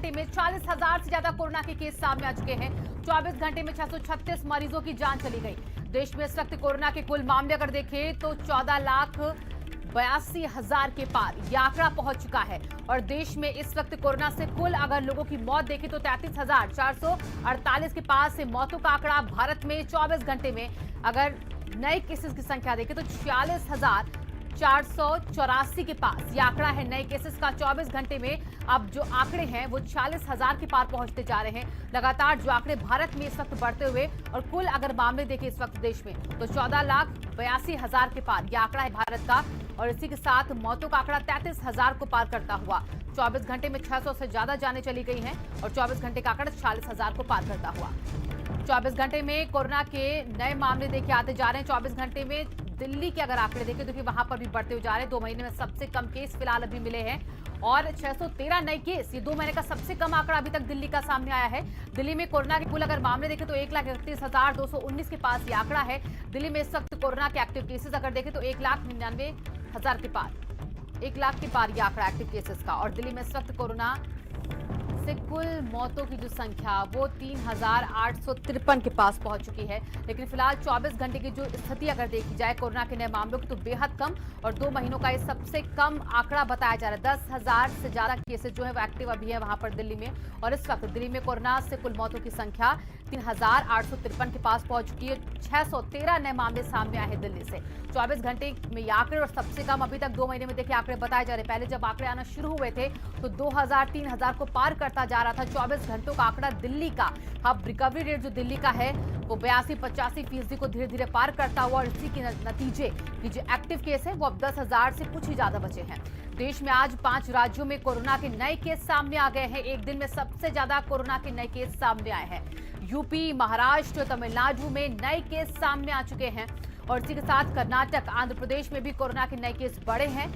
घंटे में 40,000 से ज्यादा कोरोना के केस सामने आ चुके हैं। 24 घंटे में 636 मरीजों की जान चली गई। देश में इस वक्त कोरोना के कुल मामले अगर देखें तो 14,82,000 के पार यह आंकड़ा पहुंच चुका है। और देश में इस वक्त कोरोना से कुल अगर लोगों की मौत देखें तो 33,448 के पास से मौतों का आंकड़ा। भारत में 24 घंटे में अगर नए केसेस की संख्या देखें तो 46,484 के पास ये आंकड़ा है नए केसेस का। 24 घंटे में अब जो आंकड़े हैं वो 40,000 के पार पहुंचते जा रहे हैं। लगातार जो आंकड़े भारत में इस वक्त बढ़ते हुए और कुल अगर मामले देखें इस वक्त देश में तो 14,82,000 के पार यह आंकड़ा है भारत का। और इसी के साथ मौतों का आंकड़ा 33,000 को पार करता हुआ 24 घंटे में 600 से ज्यादा जानें चली गई हैं और 24 घंटे का आंकड़ा 40,000 को पार करता हुआ। 24 घंटे में कोरोना के नए मामले देखे आते जा रहे हैं। 24 घंटे में दिल्ली के अगर आंकड़े देखें तो वहां पर भी बढ़ते हुए जा रहे हैं। 2 महीने में सबसे कम केस फिलहाल अभी मिले हैं और 613 नए केस, ये 2 महीने का सबसे कम आंकड़ा अभी तक दिल्ली का सामने आया है। दिल्ली में कोरोना के कुल अगर मामले देखें तो 1,31,219 के पास ये आंकड़ा है। दिल्ली में इस वक्त कोरोना के एक्टिव केसेस अगर देखें तो 1,99,000 के पार 1 लाख के पार यह आंकड़ा एक्टिव केसेस का। और दिल्ली में इस वक्त कोरोना से कुल मौतों की जो संख्या वो 3,853 के पास पहुंच चुकी है। लेकिन फिलहाल 24 घंटे की जो स्थिति अगर देखी जाए कोरोना के नए मामलों की तो बेहद कम और 2 महीनों का ये सबसे कम आंकड़ा बताया जा रहा है। 10,000 से ज्यादा केसेस जो है वो एक्टिव अभी है वहां पर दिल्ली में। और इस वक्त दिल्ली में कोरोना से कुल मौतों की संख्या 3,853 के पास पहुंच चुकी है। 613 नए मामले सामने आए हैं दिल्ली से 24 घंटे में ये आंकड़े। और सबसे कम अभी तक 2 महीने में देखिए आंकड़े बताए जा रहे हैं। पहले जब आंकड़े आना शुरू हुए थे तो 2,000-3,000 को पार करता जा रहा था। 24 घंटों का आंकड़ा दिल्ली का। अब रिकवरी रेट जो दिल्ली का है वो 82-85% को धीरे धीरे पार करता हुआ और इसी के नतीजे की जो एक्टिव केस है वो अब 10,000 से कुछ ही ज्यादा बचे हैं। देश में आज 5 राज्यों में कोरोना के नए केस सामने आ गए हैं। एक दिन में सबसे ज्यादा कोरोना के नए केस सामने आए हैं। यूपी, महाराष्ट्र, तमिलनाडु में नए केस सामने आ चुके हैं। और इसी के साथ कर्नाटक, आंध्र प्रदेश में भी कोरोना के नए केस बढ़े हैं।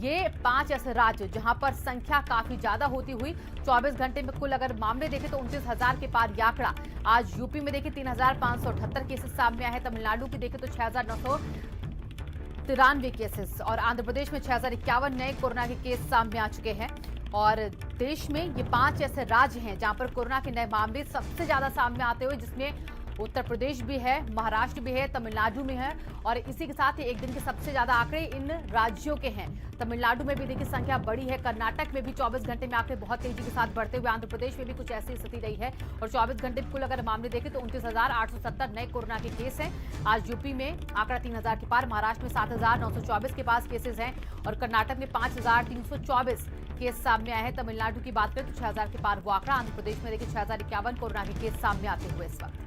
ये 5 ऐसे राज्य जहां पर संख्या काफी ज्यादा होती हुई 24 घंटे में कुल अगर मामले देखें तो 29,000 के पार यह आंकड़ा। आज यूपी में देखें 3,578 केसेस सामने आए हैं। तमिलनाडु की देखें तो 6,993 केसेस और आंध्र प्रदेश में 6,051 नए कोरोना के केस सामने आ चुके हैं। और देश में ये 5 ऐसे राज्य हैं जहां पर कोरोना के नए मामले सबसे ज्यादा सामने आते हुए, जिसमें उत्तर प्रदेश भी है, महाराष्ट्र भी है, तमिलनाडु में है। और इसी के साथ ही एक दिन के सबसे ज्यादा आंकड़े इन राज्यों के हैं। तमिलनाडु में भी देखिए संख्या बड़ी है। कर्नाटक में भी 24 घंटे में आंकड़े बहुत तेजी के साथ बढ़ते हुए। आंध्र प्रदेश में भी कुछ ऐसी स्थिति रही है। और 24 घंटे में कुल अगर मामले देखें तो 29,870 नए कोरोना के केस हैं। आज यूपी में आंकड़ा 3,000 के पार, महाराष्ट्र में 7,924 के पास केसेस हैं और कर्नाटक में 5,324 केस सामने आए हैं। तमिलनाडु की बात करें तो 6,000 के पार वो आंकड़ा। आंध्र प्रदेश में देखिए 6,051 कोरोना के केस सामने आते हुए इस वक्त।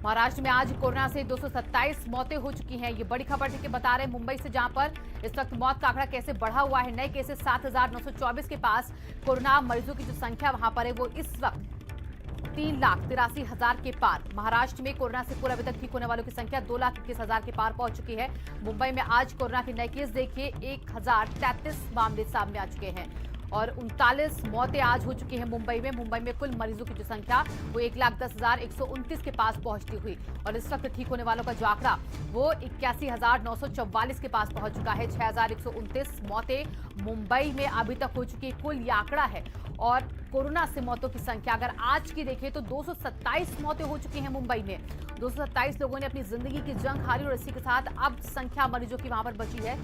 महाराष्ट्र में आज कोरोना से 227 मौतें हो चुकी हैं। ये बड़ी खबर के बता रहे हैं मुंबई से, जहां पर इस वक्त मौत का आंकड़ा कैसे बढ़ा हुआ है। नए केसेस 7,924 के पास कोरोना मरीजों की जो संख्या वहां पर है वो इस वक्त 3,83,000 के पार। महाराष्ट्र में कोरोना से कुल अभी तक ठीक होने वालों की संख्या 2,21,000 के पार पहुंच चुकी है। मुंबई में आज कोरोना के नए केस देखिए 1,033 मामले सामने आ चुके हैं और 39 मौतें आज हो चुकी हैं मुंबई में। मुंबई में कुल मरीजों की जो संख्या वो 1,10,129 के पास पहुंचती हुई और इस वक्त ठीक होने वालों का जो आंकड़ा वो 81,944 के पास पहुंच चुका है। 6,129 मौतें मुंबई में अभी तक हो चुकी है। कुल ये आंकड़ा है। और कोरोना से मौतों की संख्या अगर आज की देखें तो 227 मौतें हो चुकी हैं मुंबई में। 227 लोगों ने अपनी जिंदगी की जंग हारी और इसी के साथ अब संख्या मरीजों की वहां पर बची है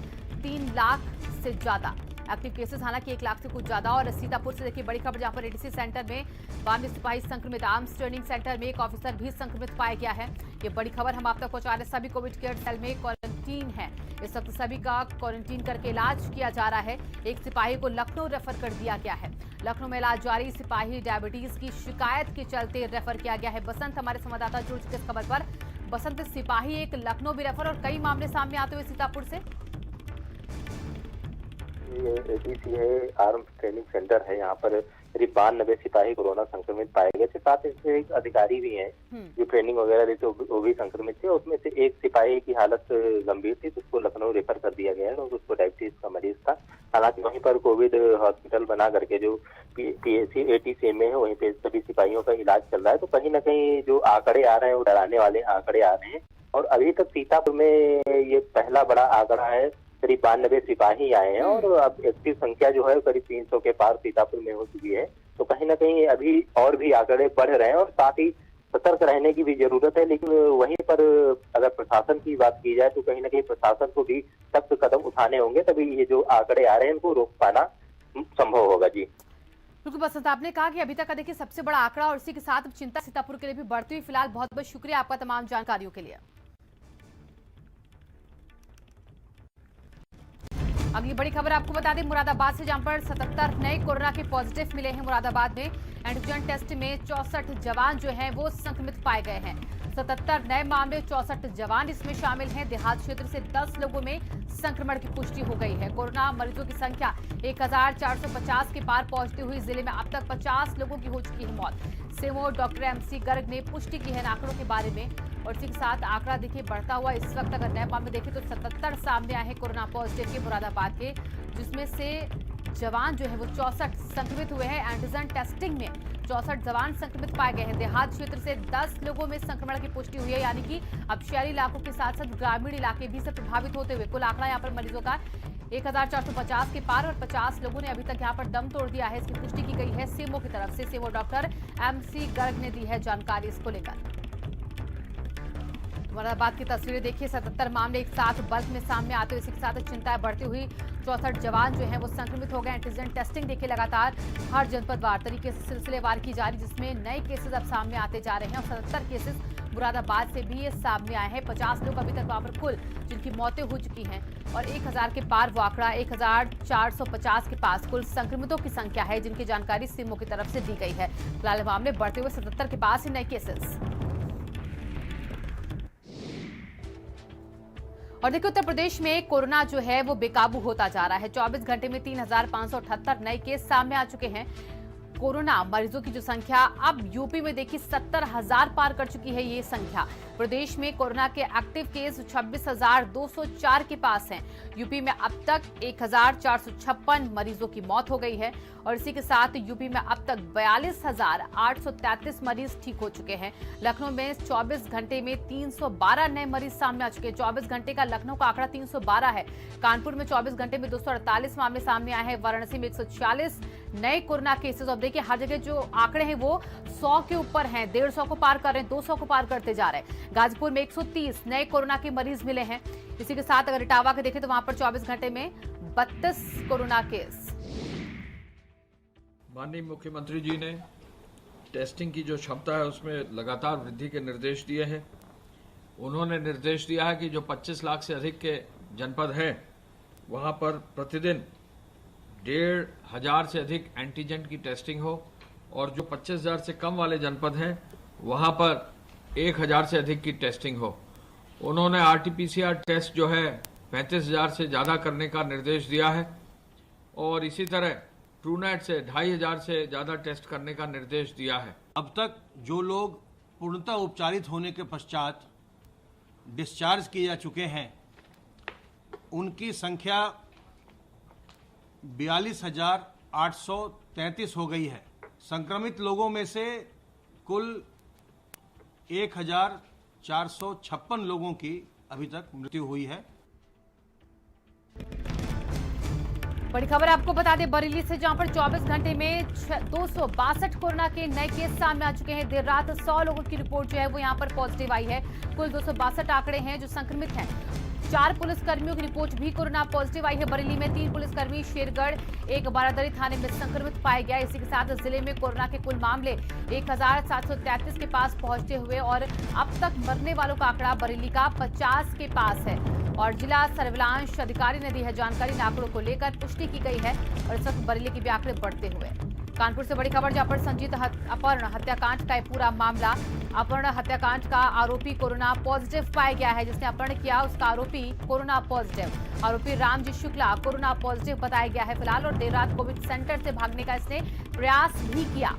3 लाख से ज्यादा। एक्टिव केसेस हालांकि 1 लाख से कुछ ज्यादा। और सीतापुर से देखिए बड़ी खबर, जहां पर एडीसी सेंटर में 92 सिपाही संक्रमित। आर्म्स ट्रेनिंग सेंटर में एक ऑफिसर भी संक्रमित पाया गया है। ये बड़ी खबर हम आप तक पहुंचा रहे। सभी कोविड केयर सेल में क्वारंटीन है। इस वक्त सभी का क्वारंटीन करके इलाज किया जा रहा है। एक सिपाही को लखनऊ रेफर कर दिया गया है। लखनऊ में इलाज जारी। सिपाही डायबिटीज की शिकायत के चलते रेफर किया गया है। बसंत हमारे संवाददाता जुड़ चुके इस खबर पर। बसंत, सिपाही एक लखनऊ भी रेफर और कई मामले सामने आते हुए सीतापुर से। ये एडीसी है, आर्म्स ट्रेनिंग सेंटर है। यहाँ पर करीब 92 सिपाही कोरोना संक्रमित पाए गए थे। साथ ही एक अधिकारी भी हैं जो ट्रेनिंग वगैरह देते वो भी संक्रमित थे। उसमें से एक सिपाही की हालत गंभीर थी तो उसको लखनऊ रेफर कर दिया गया है और उसको डायबिटीज का मरीज था। हालांकि वहीं पर कोविड हॉस्पिटल बना करके जो पीएचसी एटीसी में है वहीं पे सभी सिपाहियों का इलाज चल रहा है। तो कहीं ना कहीं जो आंकड़े आ रहे हैं वो डराने वाले आंकड़े आ रहे हैं। और अभी तक सीतापुर में ये पहला बड़ा आंकड़ा है करीब 92 सिपाही आए हैं और अब एक्टिव संख्या जो है करीब 300 के पार सीतापुर में हो चुकी है। तो कहीं ना कहीं अभी और भी आंकड़े बढ़ रहे हैं और साथ ही सतर्क रहने की भी जरूरत है। लेकिन वहीं पर अगर प्रशासन की बात की जाए तो कहीं ना कहीं प्रशासन को भी सख्त कदम उठाने होंगे, तभी ये जो आंकड़े आ रहे हैं इनको रोक पाना संभव होगा। जी बिल्कुल बसंत, आपने कहा कि अभी तक का देखिए सबसे बड़ा आंकड़ा और इसी के साथ चिंता सीतापुर के लिए भी बढ़ती हुई। फिलहाल बहुत बहुत शुक्रिया आपका तमाम जानकारियों के लिए। अगली बड़ी खबर आपको बता दें मुरादाबाद से, जहां पर 77 नए कोरोना के पॉजिटिव मिले हैं। मुरादाबाद में एंटीजन टेस्ट में 64 जवान जो हैं वो संक्रमित पाए गए हैं। 77 नए मामले, 64 जवान इसमें शामिल हैं। देहात क्षेत्र से 10 लोगों में संक्रमण की पुष्टि हो गई है। कोरोना मरीजों की संख्या 1450 के पार पहुंचती हुई जिले में अब तक 50 लोगों की हो चुकी है मौत। सीएमओ डॉक्टर MC गर्ग ने पुष्टि की है आंकड़ों के बारे में और इसी के साथ आंकड़ा देखिए बढ़ता हुआ। इस वक्त अगर नए मामले देखें तो 77 सामने आए हैं कोरोना पॉजिटिव के मुरादाबाद के, जिसमें से जवान जो है वो 64 संक्रमित हुए हैं। एंटीजन टेस्टिंग में 64 जवान संक्रमित पाए गए हैं। देहात क्षेत्र से 10 लोगों में संक्रमण की पुष्टि हुई है, यानी कि अब शहरी इलाकों के साथ साथ ग्रामीण इलाके भी से प्रभावित होते हुए कुल आंकड़ा यहाँ पर मरीजों का 1450 के पार और 50 लोगों ने अभी तक यहाँ पर दम तोड़ दिया है। इसकी पुष्टि की गई है सीएमओ की तरफ से। सीएमओ डॉक्टर MC गर्ग ने दी है जानकारी इसको लेकर। मुरादाबाद की तस्वीरें देखिए, 77 मामले एक साथ बल्क में सामने आते हुए इसी के साथ चिंताएं बढ़ती हुई। 64 जवान जो हैं वो संक्रमित हो गए। एंटीजन टेस्टिंग देखिए लगातार हर जनपदवार तरीके से सिलसिलेवार की जा रही, जिसमें नए केसेस अब सामने आते जा रहे हैं और 77 केसेस मुरादाबाद से भी ये सामने आए हैं। 50 लोग अभी तक वहां पर कुल जिनकी मौतें हो चुकी हैं और 1000 के पार वो आंकड़ा 1450 के पास कुल संक्रमितों की संख्या है, जिनकी जानकारी सीएमओ की तरफ से दी गई है। फिलहाल मामले बढ़ते हुए 77 के पास ही नए केसेस। और देखिए उत्तर प्रदेश में कोरोना जो है वो बेकाबू होता जा रहा है। 24 घंटे में 3578 नए केस सामने आ चुके हैं। कोरोना मरीजों की जो संख्या अब यूपी में देखिए 70,000 पार कर चुकी है ये संख्या। प्रदेश में कोरोना के एक्टिव केस 26,204 के पास हैं। यूपी में अब तक 1,456 मरीजों की मौत हो गई है और इसी के साथ यूपी में अब तक 42,833 मरीज ठीक हो चुके हैं। लखनऊ में 24 घंटे में 312 नए मरीज सामने आ चुके हैं। 24 घंटे का लखनऊ का आंकड़ा 312 है। कानपुर में 24 घंटे में 248 मामले सामने आए हैं। वाराणसी में 146 नए कोरोना केसेस। अब देखिए हर जगह जो आंकड़े हैं वो 100 के ऊपर हैं, 150 को पार कर रहे हैं, 200 को पार करते जा रहे हैं। गाजीपुर में 130 नए कोरोना के मरीज मिले हैं। इसी के साथ अगर इटावा के देखें तो वहां पर 24 घंटे में 32 कोरोना केस। माननीय मुख्यमंत्री जी ने टेस्टिंग की जो क्षमता है उसमें लगातार वृद्धि के निर्देश दिए हैं। उन्होंने निर्देश दिया है कि जो 25 लाख से अधिक के जनपद हैं वहां पर प्रतिदिन 1,500 से अधिक एंटीजन की टेस्टिंग हो और जो 25,000 से कम वाले जनपद हैं वहां पर 1,000 से अधिक की टेस्टिंग हो। उन्होंने RT-PCR टेस्ट जो है 35,000 से ज़्यादा करने का निर्देश दिया है और इसी तरह ट्रूनेट से 2,500 से ज़्यादा टेस्ट करने का निर्देश दिया है। अब तक जो लोग पूर्णतः उपचारित होने के पश्चात डिस्चार्ज किए जा चुके हैं उनकी संख्या 42,833 हो गई है। संक्रमित लोगों में से कुल 1,456 लोगों की अभी तक मृत्यु हुई है। बड़ी खबर आपको बता दें बरेली से, जहां पर 24 घंटे में 262 कोरोना के नए केस सामने आ चुके हैं। देर रात 100 लोगों की रिपोर्ट जो है वो यहां पर पॉजिटिव आई है। कुल 262 आंकड़े हैं जो संक्रमित हैं। 4 पुलिसकर्मियों की रिपोर्ट भी कोरोना पॉजिटिव आई है। बरेली में 3 पुलिसकर्मी, शेरगढ़, एक बारादरी थाने में संक्रमित पाए गया। इसी के साथ जिले में कोरोना के कुल मामले 1,733 के पास पहुंचते हुए और अब तक मरने वालों का आंकड़ा बरेली का 50 के पास है। और जिला सर्विलांस अधिकारी ने दी है जानकारी। इन आंकड़ों को लेकर पुष्टि की गई है और इस वक्त बरेली के भी आंकड़े बढ़ते हुए। कानपुर से बड़ी खबर, जहां पर संजीत अपहरण हत्याकांड का पूरा मामला। अपहरण हत्याकांड का आरोपी कोरोना पॉजिटिव पाया गया है। जिसने अपहरण किया उसका आरोपी कोरोना पॉजिटिव। आरोपी रामजी शुक्ला कोरोना पॉजिटिव बताया गया है फिलहाल और देर रात कोविड सेंटर से भागने का इसने प्रयास भी किया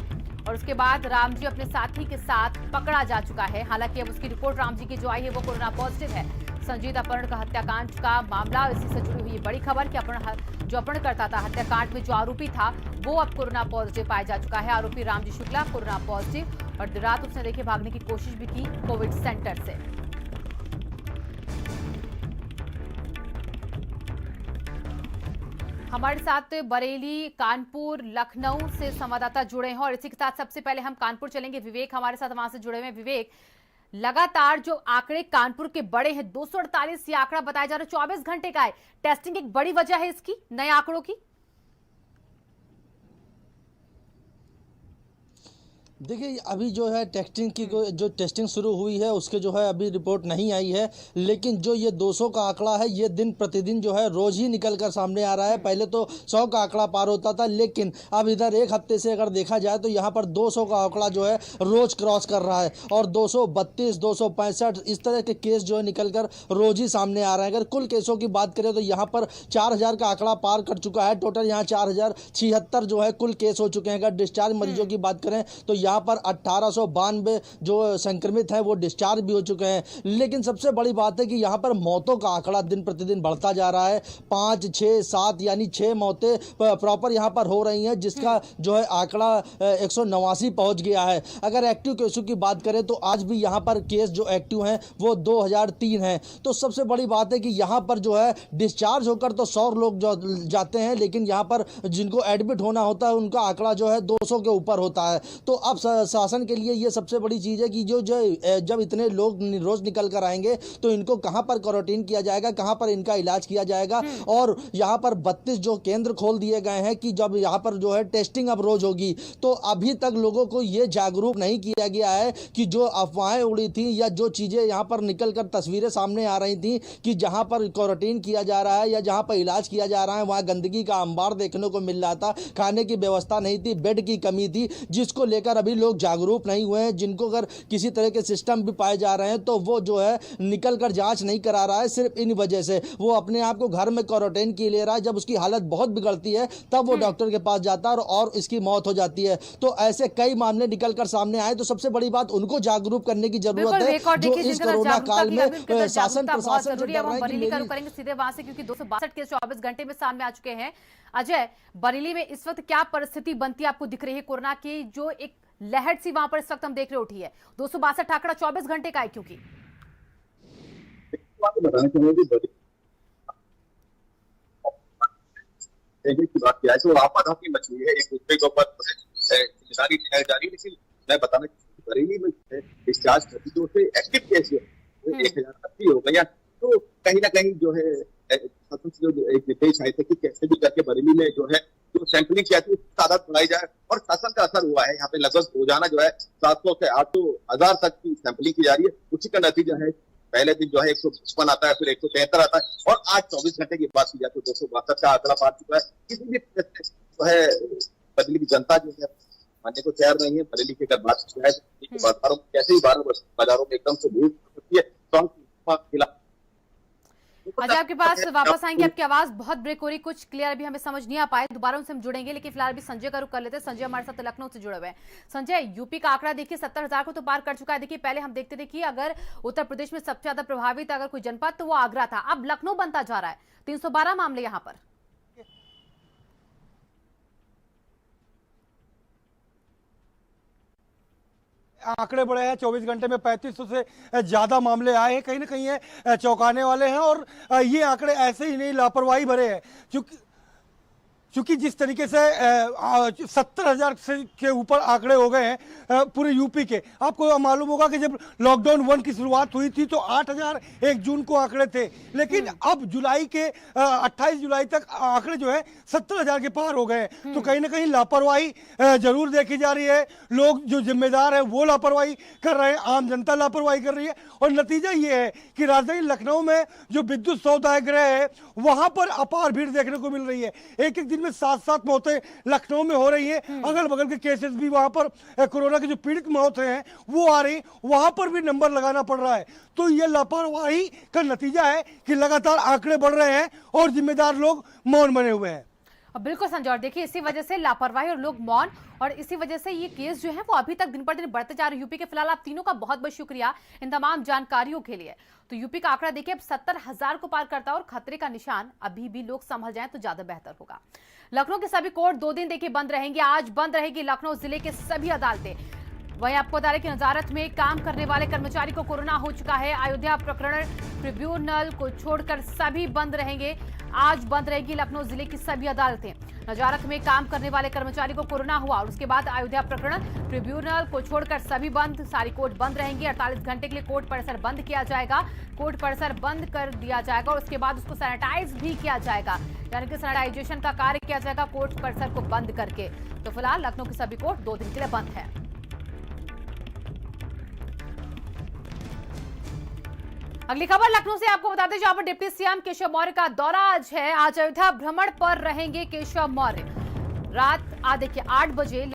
और उसके बाद रामजी अपने साथी के साथ पकड़ा जा चुका है। हालांकि अब उसकी रिपोर्ट रामजी की जो आई है वो कोरोना पॉजिटिव है। संजीत अपहरण का हत्याकांड का मामला, इसी से जुड़ी हुई बड़ी खबर कि जो अपहरण करता था, हत्याकांड में जो आरोपी था वो अब कोरोना पॉजिटिव पाया जा चुका है। आरोपी रामजी शुक्ला कोरोना पॉजिटिव और देर रात उसने देखिए भागने की कोशिश भी की कोविड सेंटर से। हमारे साथ बरेली, कानपुर, लखनऊ से संवाददाता जुड़े हैं और इसी के साथ सबसे पहले हम कानपुर चलेंगे। विवेक हमारे साथ वहां से जुड़े हुए हैं। विवेक, लगातार जो आंकड़े कानपुर के बड़े हैं, 248 ये आंकड़ा बताया जा रहा है, 24 घंटे का है। टेस्टिंग एक बड़ी वजह है इसकी, नए आंकड़ों की। देखिए, अभी जो है टेस्टिंग की जो टेस्टिंग शुरू हुई है उसके जो है अभी रिपोर्ट नहीं आई है, लेकिन जो ये 200 का आंकड़ा है ये दिन प्रतिदिन जो है रोज ही निकल कर सामने आ रहा है। पहले तो 100 का आंकड़ा पार होता था, लेकिन अब इधर एक हफ्ते से अगर देखा जाए तो यहाँ पर 200 का आंकड़ा जो है रोज क्रॉस कर रहा है और 232, 265 इस तरह के केस जो है निकल कर रोज ही सामने आ रहे हैं। अगर कुल केसों की बात करें तो यहाँ पर 4000 का आंकड़ा पार कर चुका है। टोटल यहाँ 4076 जो है कुल केस हो चुके हैं। अगर डिस्चार्ज मरीजों की बात करें तो यहाँ पर 1892 जो संक्रमित हैं वो डिस्चार्ज भी हो चुके हैं। लेकिन सबसे बड़ी बात है कि यहाँ पर मौतों का आंकड़ा दिन प्रतिदिन बढ़ता जा रहा है। 5, 6, 7 यानी 6 मौतें प्रॉपर यहाँ पर हो रही हैं, जिसका जो है आंकड़ा 189 पहुँच गया है। अगर एक्टिव केसों की बात करें तो आज भी यहाँ पर केस जो एक्टिव हैं वो 2003 हैं। तो सबसे बड़ी बात है कि यहाँ पर जो है डिस्चार्ज होकर तो 100 लोग जो जाते हैं, लेकिन यहाँ पर जिनको एडमिट होना होता है उनका आंकड़ा जो है 200 के ऊपर होता है। तो अब शासन के लिए ये सबसे बड़ी चीज़ है कि जब इतने लोग रोज निकल कर आएंगे तो इनको कहां पर क्वारंटीन किया जाएगा, कहां पर इनका इलाज किया जाएगा। और यहां पर 32 जो केंद्र खोल दिए गए हैं कि जब यहां पर जो है टेस्टिंग अब रोज होगी। तो अभी तक लोगों को ये जागरूक नहीं किया गया है कि जो अफवाहें उड़ी थी या जो चीज़ें यहां पर निकल कर तस्वीरें सामने आ रही थी कि जहां पर क्वारंटीन किया जा रहा है या जहां पर इलाज किया जा रहा है वहां गंदगी का अंबार देखने को मिल रहा था, खाने की व्यवस्था नहीं थी, बेड की कमी थी, जिसको लेकर अभी लोग जागरूक नहीं हुए हैं। जिनको अगर किसी तरह के सिस्टम भी पाए जा रहे हैं तो वो जो है निकल कर जांच नहीं करा रहा है। सिर्फ इन वजह से वो अपने आप को घर में क्वारंटाइन किए ले रहा है। जब उसकी हालत बहुत बिगड़ती है तब वो डॉक्टर के पास जाता है और इसकी मौत हो जाती है। तो ऐसे कई मामले निकल कर सामने आए। तो सबसे बड़ी बात उनको जागरूक करने की जरूरत है, जो इस कोरोना काल में शासन प्रशासन जो कर रहा है। करेंगे सीधे वहां से, क्योंकि 262 केस 24 घंटे में सामने आ चुके हैं। अजय, बरेली में इस वक्त क्या परिस्थिति बनती है आपको दिख रही है कोरोना की? जो एक लहर सी वहां पर इस वक्त हम देख रहे उठी है, 262 आंकड़ा 24 घंटे का है। क्योंकि बताना चाहूंगी की बात किया है तो आपाधापी मची है, एक दूसरे के ऊपर जिम्मेदारी ठहर जा रही है। लेकिन मैं बताना चाहूंगी बरेली में डिस्चार्ज जो से एक्टिव केस 1080 हो गया। तो कहीं ना कहीं जो है जो एक निर्देश आए थे कि कैसे भी करके बरेली में जो है जो सैंपलिंग किया थी तादाद बढ़ाई जाए, और शासन का असर हुआ है। यहाँ पे लगभग रोजाना जो है 700 से 800 1000 तक की सैंपलिंग की जा रही है। उसी का नतीजा है पहले दिन जो है 155 आता है, फिर 173 आता है, और आज 24 घंटे की बात की जाए तो 262 का आंकड़ा पार चुका है। किसी भी जो है बरेली की जनता जो है मानने को तैयार नहीं है। बरेली की अगर बात की जाए बाजारों में कैसे ही बाजारों में एकदम से भीड़ होती है तो अजय आपके पास वापस आएंगे। आपकी आवाज बहुत ब्रेक हो रही, कुछ क्लियर अभी हमें समझ नहीं आ पाए, दोबारा उनसे हम जुड़ेंगे। लेकिन फिलहाल भी संजय का रुख कर लेते हैं। संजय हमारे साथ लखनऊ से जुड़े हुए हैं। संजय, यूपी का आंकड़ा देखिए 70,000 को तो पार कर चुका है। देखिए पहले हम देखते थे कि अगर उत्तर प्रदेश में सबसे ज्यादा प्रभावित अगर कोई जनपद तो वो आगरा था, अब लखनऊ बनता जा रहा है। 312 मामले यहाँ पर। आंकड़े बढ़े हैं, 24 घंटे में 3500 से ज़्यादा मामले आए हैं। कहीं ना कहीं ये चौंकाने वाले हैं। और ये आंकड़े ऐसे ही नहीं लापरवाही भरे हैं, क्योंकि जिस तरीके से 70,000 के ऊपर आंकड़े हो गए हैं पूरे यूपी के। आपको मालूम होगा कि जब लॉकडाउन 1 की शुरुआत हुई थी तो 8,000 1 जून को आंकड़े थे, लेकिन अब जुलाई के 28 जुलाई तक आंकड़े जो है 70,000 के पार हो गए। तो कहीं ना कहीं लापरवाही जरूर देखी जा रही है। लोग जो जिम्मेदार है वो लापरवाही कर रहे हैं, आम जनता लापरवाही कर रही है। और नतीजा ये है कि राजधानी लखनऊ में जो विद्युत सौदागृह है वहां पर अपार भीड़ देखने को मिल रही है। एक दिन में 7-7 मौतें लखनऊ में हो रही है। अगल बगल के केसेस भी वहां पर कोरोना की जो पीड़ित मौतें हैं वो आ रही, वहां पर भी नंबर लगाना पड़ रहा है। तो ये लापरवाही का नतीजा है कि लगातार आंकड़े बढ़ रहे हैं और जिम्मेदार लोग मौन बने हुए हैं। बिल्कुल संजय, और देखिए इसी वजह से लापरवाही और लोग मौन, और इसी वजह से ये केस जो है वो अभी तक दिन पर दिन बढ़ते जा रहे हैं यूपी के। फिलहाल आप तीनों का बहुत बहुत शुक्रिया इन तमाम जानकारियों के लिए। तो यूपी का आंकड़ा देखिए अब 70,000 को पार करता है और खतरे का निशान अभी भी लोग संभल जाएं तो ज्यादा बेहतर होगा। लखनऊ के सभी कोर्ट 2 दिन देखिए बंद रहेंगे। आज बंद रहेगी लखनऊ जिले के सभी अदालतें। वहीं आपको बता दें कि नजारत में काम करने वाले कर्मचारी को कोरोना हो चुका है। अयोध्या प्रकरण ट्रिब्यूनल को छोड़कर सभी बंद रहेंगे। आज बंद रहेगी लखनऊ जिले की सभी अदालतें। नजारत में काम करने वाले कर्मचारी को कोरोना हुआ और उसके बाद अयोध्या प्रकरण, ट्रिब्यूनल को छोड़कर सभी बंद, सारी कोर्ट बंद रहेंगी। 48 घंटे के लिए कोर्ट परिसर बंद किया जाएगा। कोर्ट परिसर बंद कर दिया जाएगा और उसके बाद उसको सैनिटाइज भी किया जाएगा, यानी कि सैनिटाइजेशन का कार्य किया जाएगा कोर्ट परिसर को बंद करके। तो फिलहाल लखनऊ की सभी कोर्ट 2 दिन के लिए बंद है। अगली खबर लखनऊ से आपको बता दें, जहां पर डिप्टी सीएम केशव मौर्य का दौरा आज है। आज अयोध्या भ्रमण पर रहेंगे केशव मौर्य। रात देखिए 8 बजे